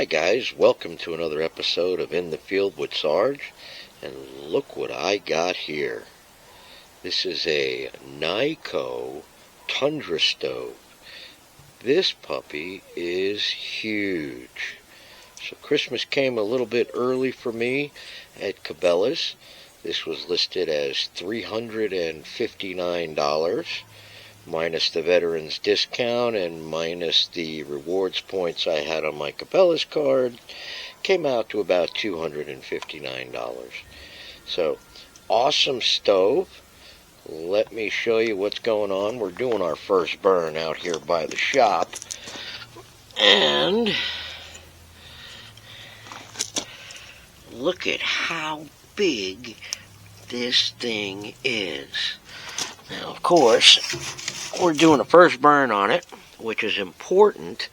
Hi guys, welcome to another episode of In the Field with Sarge, and look what I got here. This is a Kni-Co Tundra Stove. This puppy is huge. So Christmas came a little bit early for me at Cabellas. This was listed as $359. Minus the veterans discount and minus the rewards points I had on my Cabellas card, came out to about $259. So, awesome stove. Let me show you what's going on. We're doing our first burn out here by the shop. And look at how big this thing is. Now, of course, we're doing a first burn on it, which is important.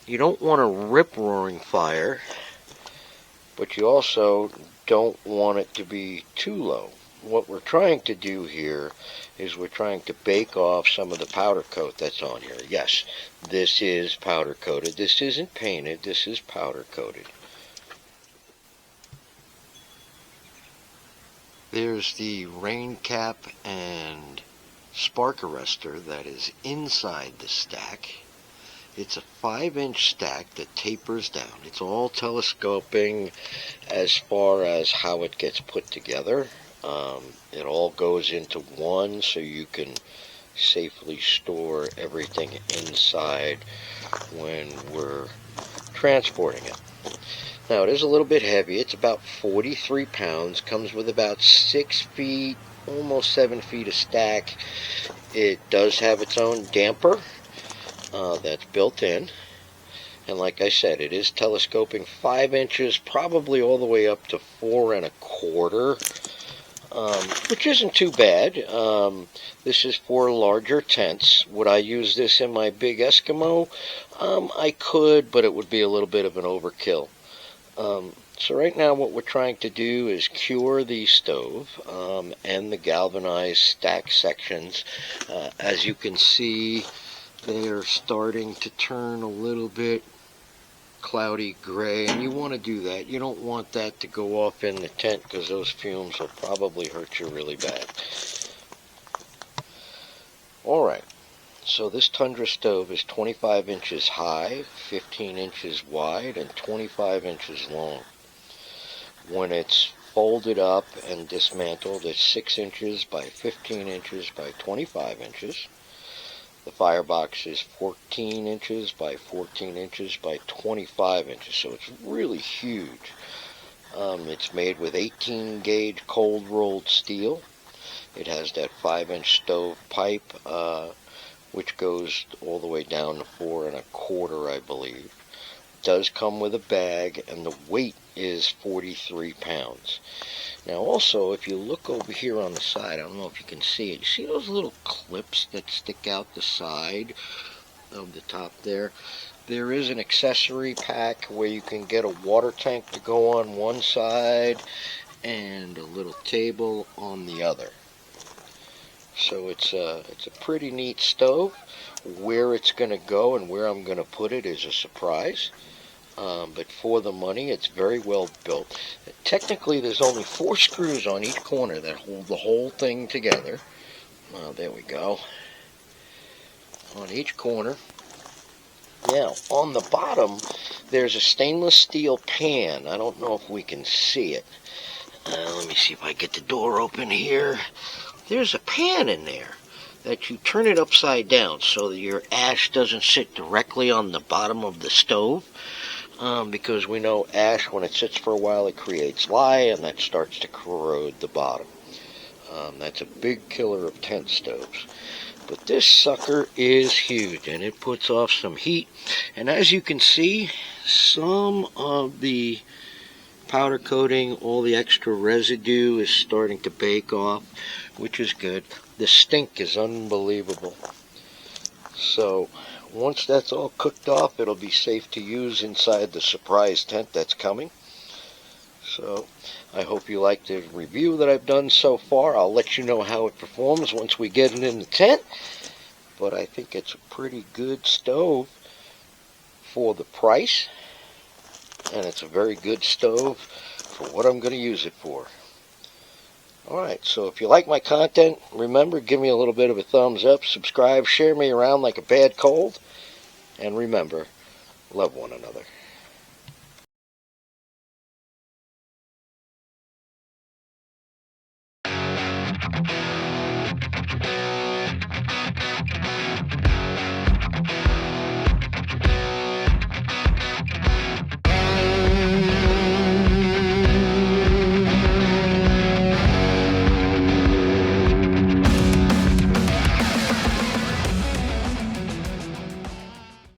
You don't want a rip-roaring fire, but you also don't want it to be too low. What we're trying to do here is we're trying to bake off some of the powder coat that's on here. Yes, this is powder coated. This isn't painted. This is powder coated. There's the rain cap and spark arrestor that is inside the stack. It's a 5-inch stack that tapers down. It's all telescoping as far as how it gets put together. It all goes into one so you can safely store everything inside when we're transporting it. Now, it is a little bit heavy. It's about 43 pounds. Comes with about 6 feet, almost 7 feet of stack. It does have its own damper that's built in. And like I said, it is telescoping 5 inches, probably all the way up to 4 1/4, which isn't too bad. This is for larger tents. Would I use this in my big Eskimo? I could, but it would be a little bit of an overkill. So right now what we're trying to do is cure the stove and the galvanized stack sections. As you can see, they are starting to turn a little bit cloudy gray, and you want to do that. You don't want that to go off in the tent because those fumes will probably hurt you really bad. Alright, so this Tundra stove is 25 inches high, 15 inches wide, and 25 inches long. When it's folded up and dismantled, it's 6 inches by 15 inches by 25 inches. The firebox is 14 inches by 14 inches by 25 inches, so it's really huge. It's made with 18 gauge cold rolled steel. It has that 5-inch stove pipe, which goes all the way down to 4 1/4, I believe. It does come with a bag, and the weight is 43 pounds. Now also, if you look over here on the side, I don't know if you can see it, you see those little clips that stick out the side of the top there? There is an accessory pack where you can get a water tank to go on one side and a little table on the other. So it's a pretty neat stove. Where it's going to go and where I'm going to put it is a surprise. But for the money, it's very well built. Technically, there's only 4 screws on each corner that hold the whole thing together. There we go. On each corner. Now, on the bottom, there's a stainless steel pan. I don't know if we can see it. Let me see if I get the door open here. There's a pan in there that you turn it upside down so that your ash doesn't sit directly on the bottom of the stove. Because we know ash, when it sits for a while, it creates lye, and that starts to corrode the bottom. That's a big killer of tent stoves. But this sucker is huge, and it puts off some heat. And as you can see, some of the powder coating, all the extra residue is starting to bake off, which is good. The stink is unbelievable. So once that's all cooked off, it'll be safe to use inside the surprise tent that's coming. So I hope you like the review that I've done so far. I'll let you know how it performs once we get it in the tent. But I think it's a pretty good stove for the price. and it's a very good stove for what I'm going to use it for. Alright, so if you like my content, remember, give me a little bit of a thumbs up, subscribe, share me around like a bad cold, and remember, love one another.